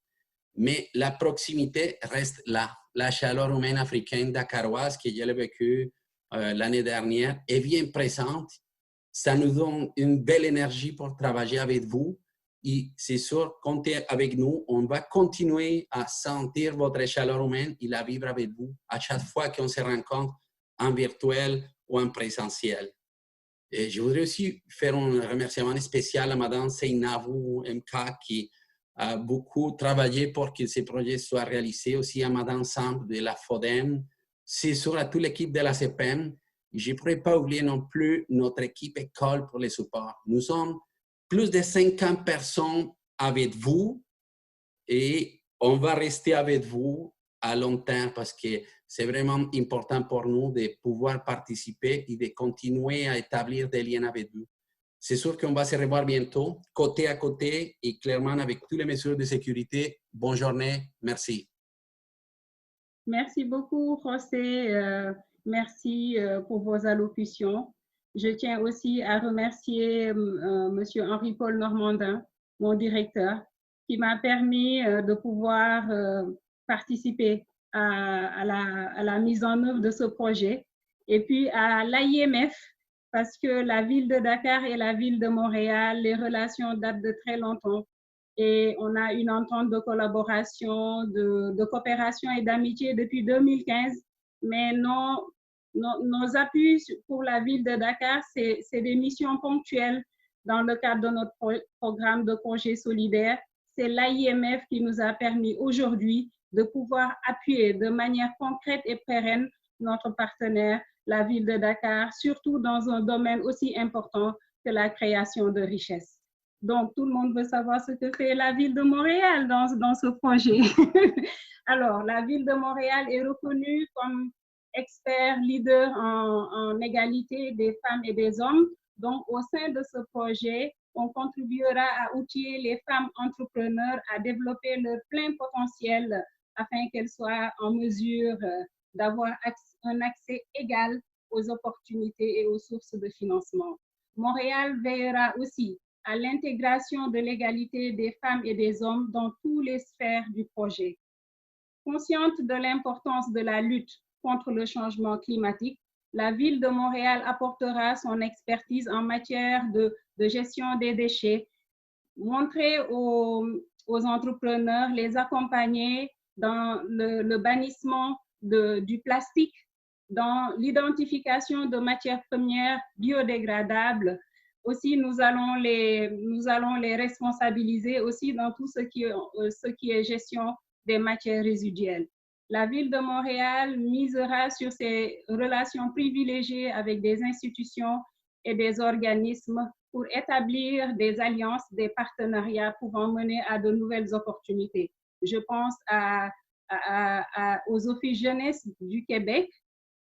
Speaker 10: Mais la proximité reste là. La chaleur humaine africaine dakaroise que j'ai vécue l'année dernière est bien présente. Ça nous donne une belle énergie pour travailler avec vous. Et c'est sûr, comptez avec nous. On va continuer à sentir votre chaleur humaine et la vivre avec vous à chaque fois qu'on se rencontre en virtuel ou en présentiel. Et je voudrais aussi faire un remerciement spécial à Mme Seynavou MK qui a beaucoup travaillé pour que ces projets soient réalisés, aussi à Mme Samp de la FODEM, c'est sûr à toute l'équipe de la CEPEM. Je ne pourrais pas oublier non plus notre équipe école pour les supports. Nous sommes plus de 50 personnes avec vous et on va rester avec vous à long terme parce que c'est vraiment important pour nous de pouvoir participer et de continuer à établir des liens avec vous. C'est sûr qu'on va se revoir bientôt, côté à côté et clairement avec toutes les mesures de sécurité. Bonne journée. Merci.
Speaker 1: Merci beaucoup, José. Merci pour vos allocutions. Je tiens aussi à remercier Monsieur Henri-Paul Normandin, mon directeur, qui m'a permis de pouvoir participer à la mise en œuvre de ce projet. Et puis à l'AIMF, parce que la ville de Dakar et la ville de Montréal, les relations datent de très longtemps. Et on a une entente de collaboration, de coopération et d'amitié depuis 2015. Mais nos appuis pour la ville de Dakar, c'est des missions ponctuelles dans le cadre de notre programme de congés solidaires. C'est l'AIMF qui nous a permis aujourd'hui de pouvoir appuyer de manière concrète et pérenne notre partenaire, la ville de Dakar, surtout dans un domaine aussi important que la création de richesses. Donc, tout le monde veut savoir ce que fait la ville de Montréal dans ce projet. Alors, la ville de Montréal est reconnue comme expert leader en égalité des femmes et des hommes. Donc, au sein de ce projet, on contribuera à outiller les femmes entrepreneurs à développer leur plein potentiel afin qu'elles soient en mesure d'avoir un accès égal aux opportunités et aux sources de financement. Montréal veillera aussi à l'intégration de l'égalité des femmes et des hommes dans toutes les sphères du projet. Consciente de l'importance de la lutte contre le changement climatique, la ville de Montréal apportera son expertise en matière de gestion des déchets, montrer aux entrepreneurs, les accompagner dans le bannissement du plastique, dans l'identification de matières premières biodégradables. Aussi, nous allons les responsabiliser aussi dans tout ce qui est gestion des matières résiduelles. La ville de Montréal misera sur ses relations privilégiées avec des institutions et des organismes pour établir des alliances, des partenariats pouvant mener à de nouvelles opportunités. Je pense aux offices jeunesse du Québec.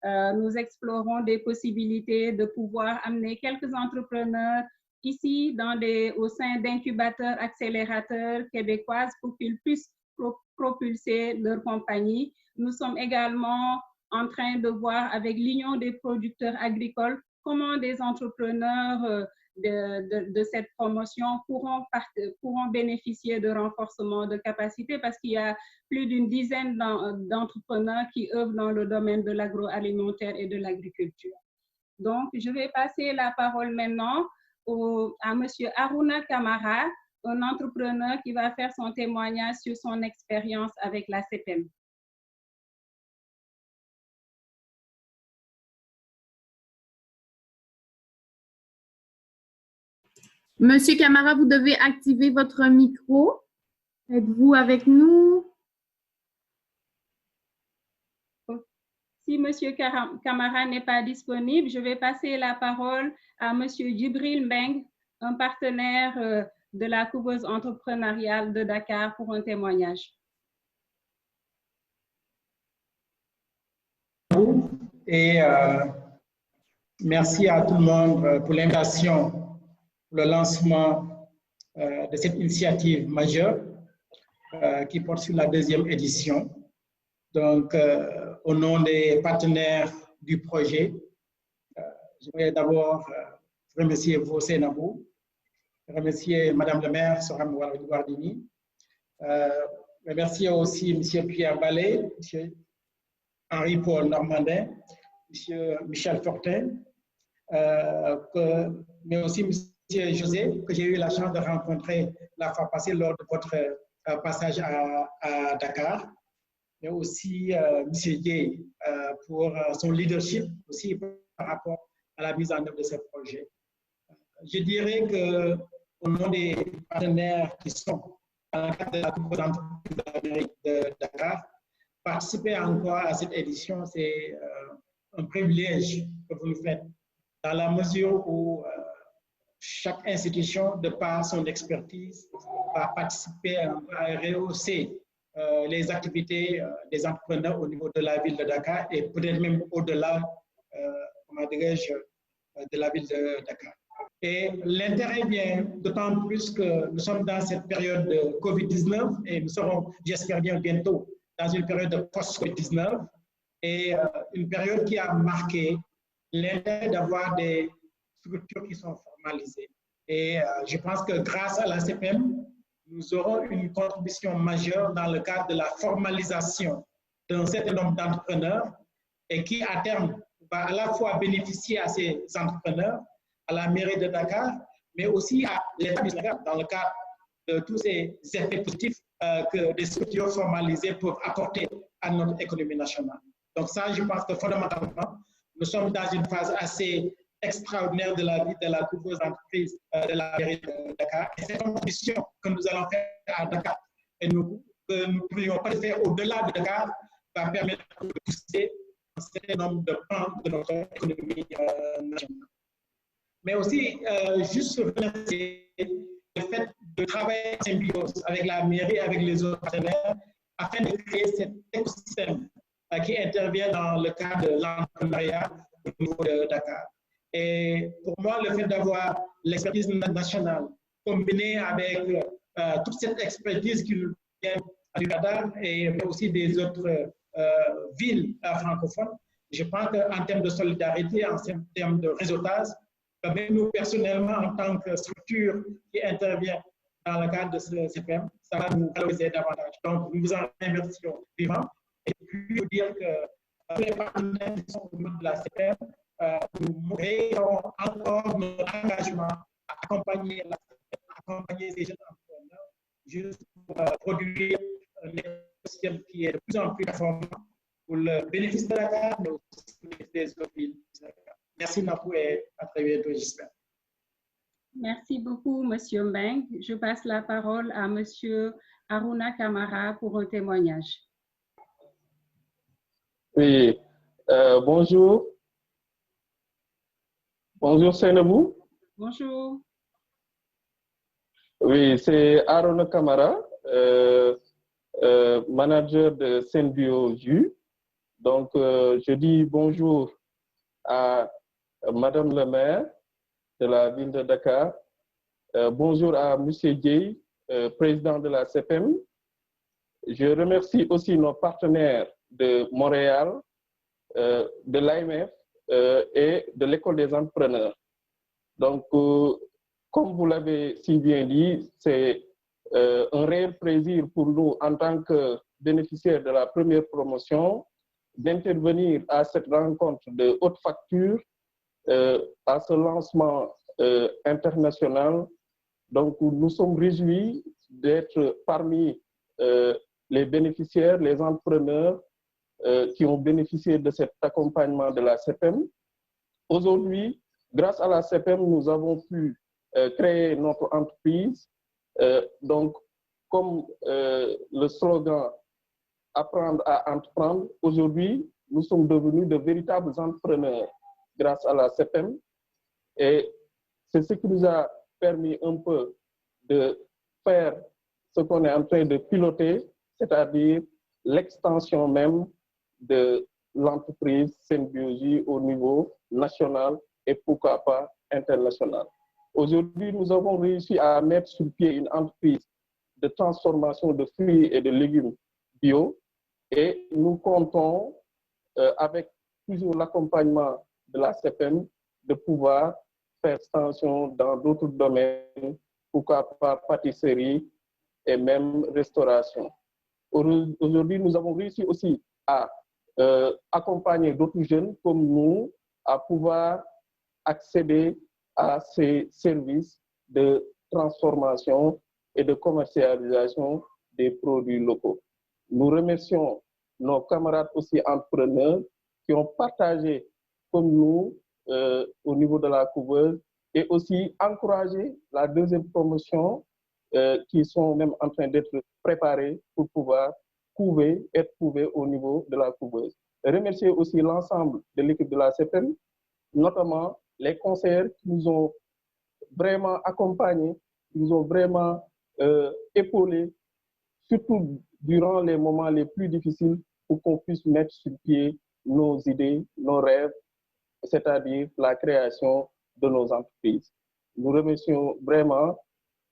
Speaker 1: Nous explorons des possibilités de pouvoir amener quelques entrepreneurs ici au sein d'incubateurs, accélérateurs québécoises pour qu'ils puissent propulser leur compagnie. Nous sommes également en train de voir avec l'Union des producteurs agricoles comment des entrepreneurs de cette promotion pourront bénéficier de renforcement de capacité parce qu'il y a plus d'une dizaine d'entrepreneurs qui œuvrent dans le domaine de l'agroalimentaire et de l'agriculture. Donc, je vais passer la parole maintenant à M. Aruna Kamara, un entrepreneur qui va faire son témoignage sur son expérience avec la CPM.
Speaker 9: Monsieur Camara, vous devez activer votre micro. Êtes-vous avec nous?
Speaker 1: Si Monsieur Camara n'est pas disponible, je vais passer la parole à Monsieur Djibril Mbeng, un partenaire de la couveuse entrepreneuriale de Dakar pour un témoignage.
Speaker 8: Et merci à tout le monde pour l'invitation, pour le lancement de cette initiative majeure qui porte sur la deuxième édition. Donc, au nom des partenaires du projet, je voudrais d'abord remercier vous, Sénabou, remercier Madame le maire, Soham Wardini, remercier aussi M. Pierre Ballet, M. Henri-Paul Normandin, M. Michel Fortin, mais aussi M. José, que j'ai eu la chance de rencontrer la fois passée lors de votre passage à Dakar, mais aussi M. Gay pour son leadership aussi par rapport à la mise en œuvre de ce projet. Je dirais qu'au nom des partenaires qui sont dans le cadre de la couveuse entreprise de Dakar, participer encore à cette édition, c'est un privilège que vous nous faites, dans la mesure où chaque institution, de par son expertise, va participer à rehausser les activités des entrepreneurs au niveau de la ville de Dakar et peut-être même au-delà, comment dirais-je, de la ville de Dakar. Et l'intérêt vient d'autant plus que nous sommes dans cette période de Covid-19 et nous serons, j'espère bien, bientôt dans une période de post-COVID-19 et une période qui a marqué l'intérêt d'avoir des structures qui sont formalisées. Et je pense que grâce à la CPM, nous aurons une contribution majeure dans le cadre de la formalisation d'un certain nombre d'entrepreneurs et qui, à terme, va à la fois bénéficier à ces entrepreneurs, à la mairie de Dakar, mais aussi à l'État du Sénégal, dans le cadre de tous ces effets positifs que des structures formalisées peuvent apporter à notre économie nationale. Donc ça, je pense que fondamentalement, nous sommes dans une phase assez extraordinaire de la vie de la couveuse entreprise de la mairie de Dakar. Et cette contribution que nous allons faire à Dakar et que nous ne pourrions pas faire au-delà de Dakar va permettre de pousser un certain nombre de pans de notre économie nationale. Mais aussi, juste remercier le fait de travailler en symbiose avec la mairie, avec les autres partenaires, afin de créer cet écosystème qui intervient dans le cadre de l'entrepreneuriat au niveau de Dakar. Et pour moi, le fait d'avoir l'expertise nationale combinée avec toute cette expertise qui nous vient du Dakar et aussi des autres villes francophones, je pense qu'en termes de solidarité, en termes de réseautage, même nous personnellement, en tant que structure qui intervient dans le cadre de ce CPM, ça va nous valoriser davantage. Donc, nous vous en remercions vivement. Et puis, vous dire que tous les partenaires qui sont au niveau de la CPM, nous réitérons encore notre engagement à accompagner ces jeunes entrepreneurs juste pour produire un écosystème qui est de plus en plus performant pour le bénéfice de Dakar, mais aussi pour les autres villes. Merci Napou et à très bientôt, j'espère.
Speaker 1: Merci beaucoup, Monsieur Mbeng. Je passe la parole à Monsieur Aruna Kamara pour un témoignage.
Speaker 11: Oui, bonjour. Bonjour, Seynabou.
Speaker 1: Bonjour.
Speaker 11: Oui, c'est Aruna Kamara, manager de Senbio Jus. Donc, je dis bonjour à Madame le maire de la ville de Dakar. Bonjour à Monsieur Dieye, président de la CPM. Je remercie aussi nos partenaires de Montréal, de l'AMF et de l'École des entrepreneurs. Donc, comme vous l'avez si bien dit, c'est un réel plaisir pour nous en tant que bénéficiaires de la première promotion d'intervenir à cette rencontre de haute facture, à ce lancement international. Donc, nous sommes réjouis d'être parmi les bénéficiaires, les entrepreneurs qui ont bénéficié de cet accompagnement de la CPM. Aujourd'hui, grâce à la CPM, nous avons pu créer notre entreprise. Donc, comme le slogan « Apprendre à entreprendre », aujourd'hui, nous sommes devenus de véritables entrepreneurs grâce à la CPM. Et c'est ce qui nous a permis un peu de faire ce qu'on est en train de piloter, c'est-à-dire l'extension même de l'entreprise Senbio au niveau national et pourquoi pas international. Aujourd'hui, nous avons réussi à mettre sur pied une entreprise de transformation de fruits et de légumes bio et nous comptons, avec toujours l'accompagnement de la CPM, de pouvoir faire extension dans d'autres domaines, pourquoi pas pâtisserie et même restauration. Aujourd'hui, nous avons réussi aussi à accompagner d'autres jeunes comme nous à pouvoir accéder à ces services de transformation et de commercialisation des produits locaux. Nous remercions nos camarades aussi entrepreneurs qui ont partagé comme nous au niveau de la couveuse et aussi encouragé la deuxième promotion qui sont même en train d'être préparés pour pouvoir être couvés au niveau de la couveuse. Remercier aussi l'ensemble de l'équipe de la CPM, notamment les conseillers qui nous ont vraiment accompagnés, qui nous ont vraiment épaulés, surtout durant les moments les plus difficiles pour qu'on puisse mettre sur pied nos idées, nos rêves, c'est-à-dire la création de nos entreprises. Nous remercions vraiment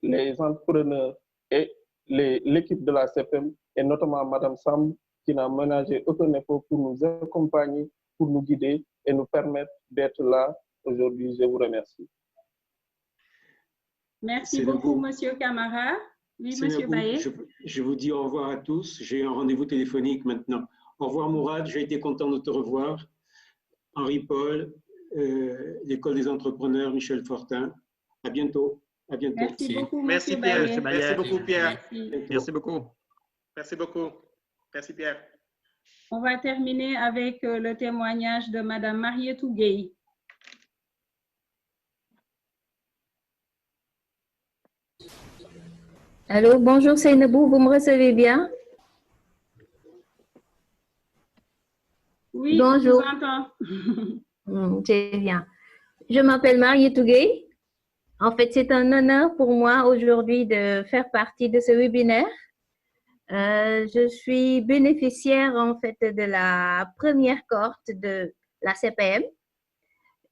Speaker 11: les entrepreneurs et l'équipe de la CPM et notamment Madame Sam qui n'a ménagé aucun effort pour nous accompagner, pour nous guider et nous permettre d'être là aujourd'hui. Je vous remercie.
Speaker 1: Merci beaucoup, Monsieur Camara. Oui, Monsieur Baye.
Speaker 3: Je vous dis au revoir à tous. J'ai un rendez-vous téléphonique maintenant. Au revoir, Mourad. J'ai été content de te revoir. Henri-Paul, l'École des entrepreneurs, Michel Fortin. À bientôt. À bientôt.
Speaker 1: Merci beaucoup,
Speaker 7: Merci
Speaker 1: Pierre.
Speaker 7: Merci beaucoup, Pierre.
Speaker 5: Merci beaucoup.
Speaker 7: Merci beaucoup. Merci, Pierre.
Speaker 1: On va terminer avec le témoignage de Madame Marietou Gueye.
Speaker 12: Allô, bonjour Seynabou, vous me recevez bien?
Speaker 1: Oui,
Speaker 12: bonjour.
Speaker 1: je vous entends.
Speaker 12: C'est bien. Je m'appelle Marietou Gueye. En fait, c'est un honneur pour moi aujourd'hui de faire partie de ce webinaire. Je suis bénéficiaire en fait de la première cohorte de la CPM.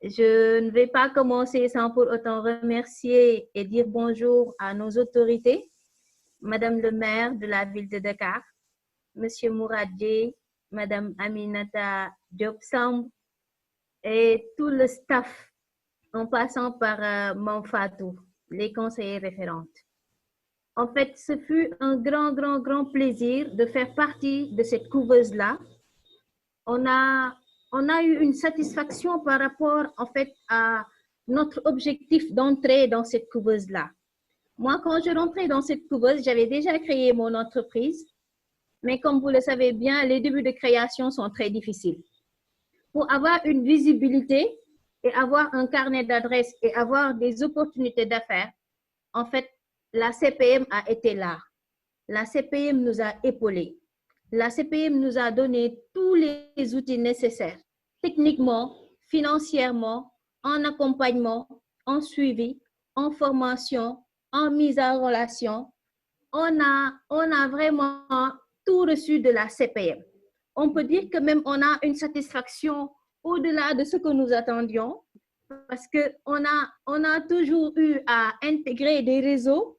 Speaker 12: Je ne vais pas commencer sans pour autant remercier et dire bonjour à nos autorités, Madame le maire de la ville de Dakar, Monsieur Mourad Dieye, Madame Aminata Diop Samb et tout le staff en passant par Mame Fatou, les conseillers référentes. En fait, ce fut un grand plaisir de faire partie de cette couveuse-là. On a eu une satisfaction par rapport en fait à notre objectif d'entrer dans cette couveuse-là. Moi, quand je rentrais dans cette couveuse, j'avais déjà créé mon entreprise, mais comme vous le savez bien, les débuts de création sont très difficiles. Pour avoir une visibilité et avoir un carnet d'adresses et avoir des opportunités d'affaires, en fait, la CPM a été là. La CPM nous a épaulés. La CPM nous a donné tous les outils nécessaires, techniquement, financièrement, en accompagnement, en suivi, en formation, en mise en relation. On a vraiment tout reçu de la CPM. On peut dire que même on a une satisfaction au-delà de ce que nous attendions, parce qu'on a toujours eu à intégrer des réseaux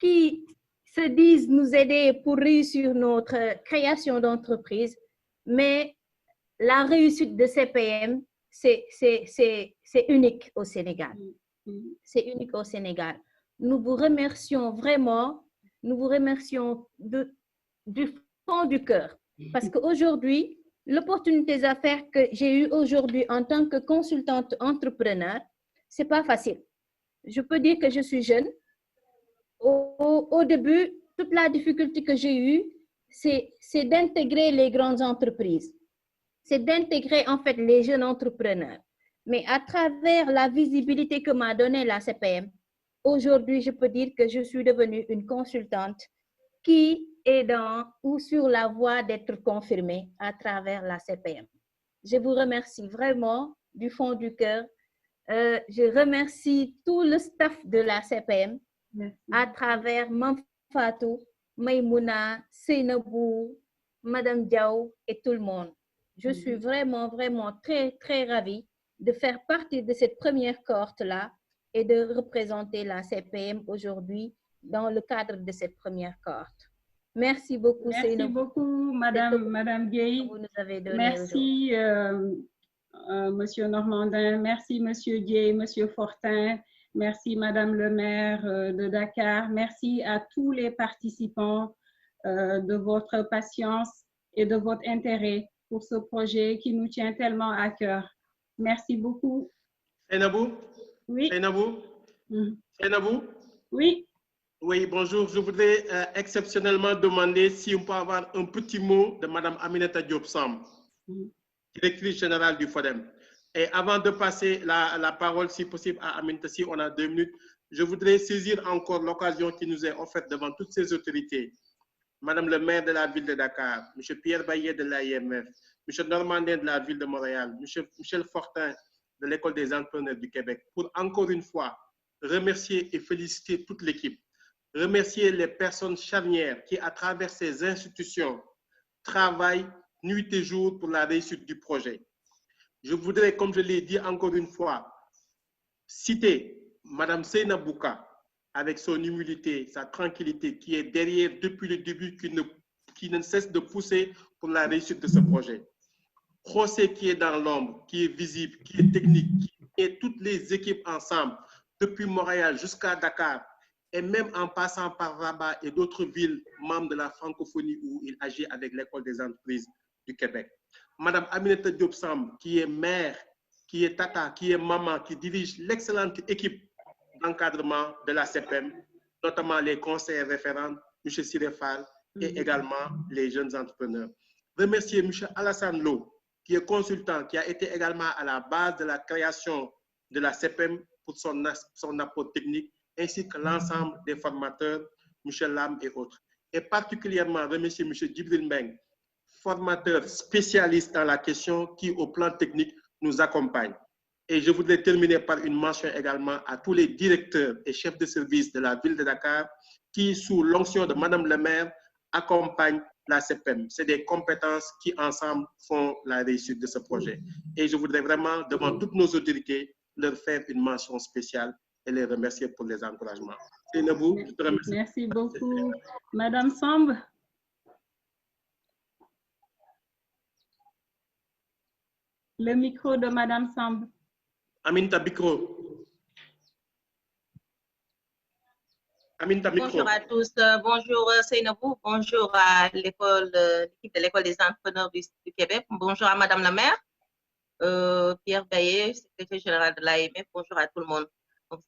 Speaker 12: qui se disent nous aider pour réussir notre création d'entreprise, mais la réussite de CPM, c'est unique au Sénégal. C'est unique au Sénégal. Nous vous remercions vraiment, nous vous remercions du fond du cœur, parce qu'aujourd'hui, l'opportunité d'affaires que j'ai eue aujourd'hui en tant que consultante entrepreneur, c'est pas facile. Je peux dire que je suis jeune. Au début, toute la difficulté que j'ai eue, c'est d'intégrer les grandes entreprises. C'est d'intégrer en fait les jeunes entrepreneurs. Mais à travers la visibilité que m'a donnée la CPM, aujourd'hui, je peux dire que je suis devenue une consultante qui est dans ou sur la voie d'être confirmée à travers la CPM. Je vous remercie vraiment du fond du cœur. Je remercie tout le staff de la CPM. Merci. À travers Mame Fatou, Maïmouna, Seynabou, Madame Diaw et tout le monde. Je suis vraiment très ravie de faire partie de cette première cohorte-là et de représenter la CPM aujourd'hui dans le cadre de cette première cohorte. Merci beaucoup,
Speaker 1: Seynabou. Merci beaucoup, Madame Gueye.
Speaker 12: Vous nous avez donné
Speaker 1: merci, Monsieur Normandin. Merci, Monsieur Dieye, Monsieur Fortin. Merci, Madame le maire de Dakar. Merci à tous les participants de votre patience et de votre intérêt pour ce projet qui nous tient tellement à cœur. Merci beaucoup.
Speaker 7: Seynabou?
Speaker 1: Oui.
Speaker 7: Seynabou? Seynabou?
Speaker 1: Oui.
Speaker 7: Oui, bonjour. Je voudrais exceptionnellement demander si on peut avoir un petit mot de Madame Aminata Diop Samb, directrice générale du FODEM. Et avant de passer la parole, si possible, à Aminata, si on a 2 minutes, je voudrais saisir encore l'occasion qui nous est offerte devant toutes ces autorités. Madame le maire de la ville de Dakar, Monsieur Pierre Baye de l'AIMF, Monsieur Normandin de la ville de Montréal, Monsieur Michel Fortin de l'École des entrepreneurs du Québec, pour encore une fois remercier et féliciter toute l'équipe, remercier les personnes charnières qui, à travers ces institutions, travaillent nuit et jour pour la réussite du projet. Je voudrais, comme je l'ai dit encore une fois, citer Madame Seynabouka avec son humilité, sa tranquillité, qui est derrière depuis le début, qui ne cesse de pousser pour la réussite de ce projet. José qui est dans l'ombre, qui est visible, qui est technique, qui est toutes les équipes ensemble, depuis Montréal jusqu'à Dakar, et même en passant par Rabat et d'autres villes membres de la francophonie où il agit avec l'École des entreprises du Québec. Madame Aminata Diop Samb, qui est mère, qui est tata, qui est maman, qui dirige l'excellente équipe d'encadrement de la CPM, notamment les conseillers référents, M. Sirefal, et également les jeunes entrepreneurs. Remercier M. Alassane Lo, qui est consultant, qui a été également à la base de la création de la CPM pour son apport technique, ainsi que l'ensemble des formateurs, M. Lam et autres. Et particulièrement remercier M. Djibril Mbeng, formateur spécialiste dans la question qui, au plan technique, nous accompagne. Et je voudrais terminer par une mention également à tous les directeurs et chefs de service de la ville de Dakar qui, sous l'onction de Madame le maire, accompagnent la CPM. C'est des compétences qui, ensemble, font la réussite de ce projet. Et je voudrais vraiment, devant toutes nos autorités, leur faire une mention spéciale et les remercier pour les encouragements. Seynabou, je te remercie.
Speaker 1: Merci beaucoup. Madame Samb. Le micro de Madame Samb.
Speaker 7: Aminta Bikro. Aminta Micro.
Speaker 13: Bonjour à tous. Bonjour Seynabou. Bonjour à l'équipe de l'École des entrepreneurs du Québec. Bonjour à Madame la maire. Pierre Baillet, secrétaire général de l'AMF. Bonjour à tout le monde.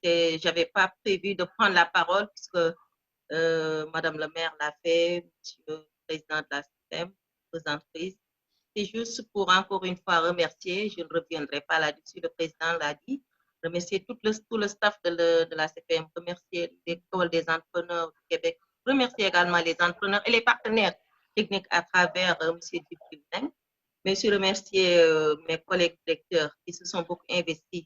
Speaker 13: Je n'avais pas prévu de prendre la parole puisque Madame la maire l'a fait, Monsieur le président de la CPM, entreprise. C'est juste pour encore une fois remercier, je ne reviendrai pas là-dessus, le président l'a dit, remercier tout le staff de la CPM, remercier l'École des entrepreneurs du Québec, remercier également les entrepreneurs et les partenaires techniques à travers M. Dupin, mais aussi remercier mes collègues directeurs qui se sont beaucoup investis,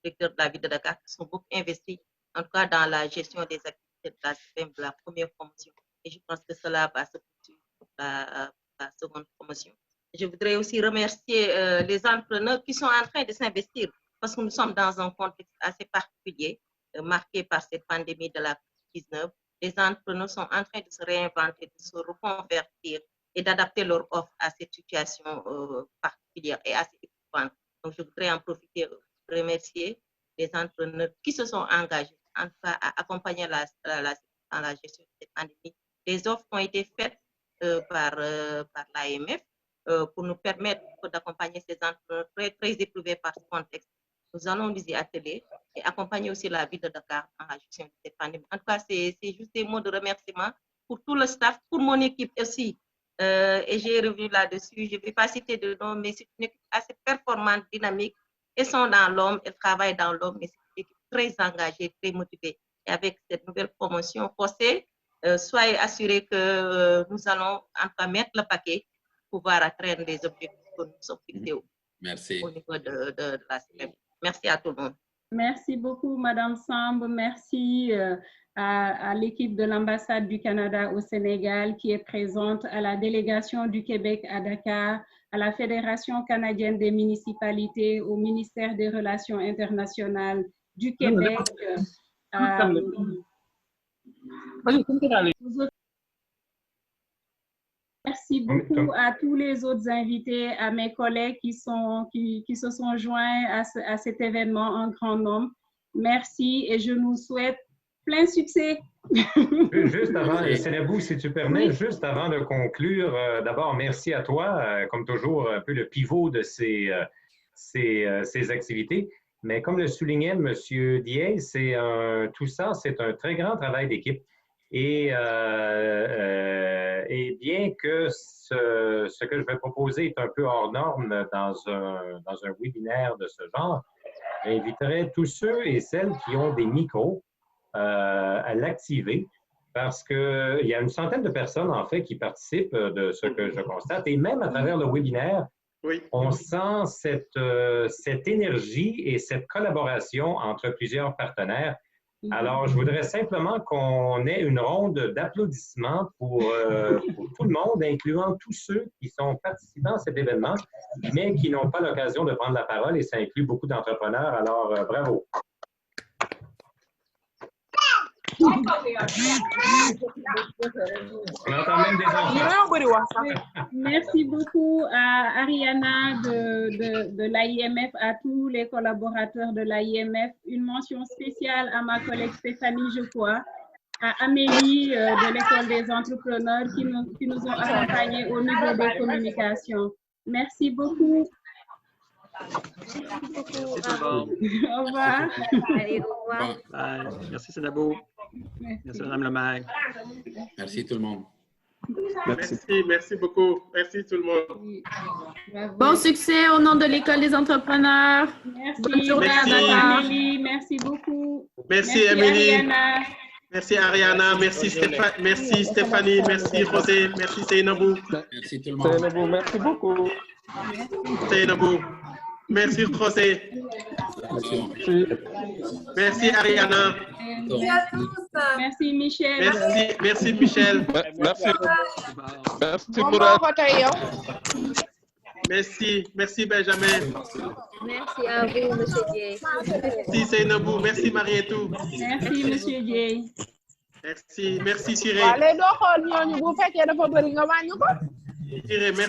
Speaker 13: directeurs de la ville de Dakar, qui sont beaucoup investis, en tout cas dans la gestion des activités de la CPM de la première promotion. Et je pense que cela va se poursuivre pour la seconde promotion. Je voudrais aussi remercier les entrepreneurs qui sont en train de s'investir parce que nous sommes dans un contexte assez particulier, marqué par cette pandémie de la COVID-19. Les entrepreneurs sont en train de se réinventer, de se reconvertir et d'adapter leur offre à cette situation particulière et assez éprouvante. Donc, je voudrais en profiter pour remercier les entrepreneurs qui se sont engagés, en tout cas, à accompagner dans la gestion de cette pandémie. Les offres ont été faites par l'AMF. Pour nous permettre d'accompagner ces entrepreneurs très éprouvés par ce contexte. Nous allons nous y atteler et accompagner aussi la ville de Dakar dans la gestion de cette pandémie. En tout cas, c'est juste des mots de remerciement pour tout le staff, pour mon équipe aussi. Et j'ai revu là-dessus, je ne vais pas citer de nom, mais c'est une équipe assez performante, dynamique. Elles sont dans l'homme, elles travaillent dans l'homme, mais c'est une équipe très engagée, très motivée. Et avec cette nouvelle promotion, José, soyez assurés que nous allons enfin mettre le paquet pouvoir atteindre les objectifs que nous sommes fixés au niveau de la CPM. Merci à tout le monde.
Speaker 1: Merci beaucoup, Madame Samb. Merci à l'équipe de l'ambassade du Canada au Sénégal qui est présente, à la délégation du Québec à Dakar, à la Fédération canadienne des municipalités, au ministère des Relations internationales du Québec. Merci beaucoup à tous les autres invités, à mes collègues qui se sont joints à cet événement en grand nombre. Merci et je nous souhaite plein succès.
Speaker 4: Juste avant, Seynabou, si tu permets, oui. Juste avant de conclure, d'abord, merci à toi, comme toujours, un peu le pivot de ces activités. Mais comme le soulignait M. Diez, tout ça, c'est un très grand travail d'équipe. Et bien que ce que je vais proposer est un peu hors norme dans un webinaire de ce genre, j'inviterai tous ceux et celles qui ont des micros à l'activer parce qu'il y a une centaine de personnes, en fait, qui participent de ce que je constate. Et même à travers le webinaire, oui. On sent cette énergie et cette collaboration entre plusieurs partenaires. Alors, je voudrais simplement qu'on ait une ronde d'applaudissements pour tout le monde, incluant tous ceux qui sont participants à cet événement, mais qui n'ont pas l'occasion de prendre la parole, et ça inclut beaucoup d'entrepreneurs. Alors, bravo.
Speaker 1: Merci beaucoup à Ariana de l'AIMF, à tous les collaborateurs de l'AIMF. Une mention spéciale à ma collègue Stéphanie Jepois, à Amélie de l'École des entrepreneurs qui nous ont accompagnés au niveau des communications. Merci beaucoup.
Speaker 5: Merci beaucoup.
Speaker 1: Au revoir.
Speaker 12: Allez, au revoir.
Speaker 5: Bye. Merci, Senabou. Merci, Madame le maire.
Speaker 10: Merci tout le monde.
Speaker 7: Merci beaucoup. Merci tout le monde.
Speaker 9: Bon succès au nom de l'École des entrepreneurs.
Speaker 1: Merci.
Speaker 9: Bonne journée à Dakar.
Speaker 1: Amélie, merci beaucoup.
Speaker 7: Merci Amélie.
Speaker 1: Ariana.
Speaker 7: Merci Ariana. Merci Stéphanie. Merci José. Merci Seynabou.
Speaker 10: Merci tout le monde.
Speaker 11: Seynabou, merci beaucoup.
Speaker 7: Seynabou. Merci José. Merci Ariana.
Speaker 1: Merci Michel.
Speaker 7: Merci Michel.
Speaker 11: Merci Mourad.
Speaker 7: Merci Benjamin.
Speaker 12: Merci à vous, Monsieur Dieye.
Speaker 7: Merci Seynabou. Merci Marietou.
Speaker 1: Merci Monsieur Dieye.
Speaker 7: Merci Siré. Siré, merci.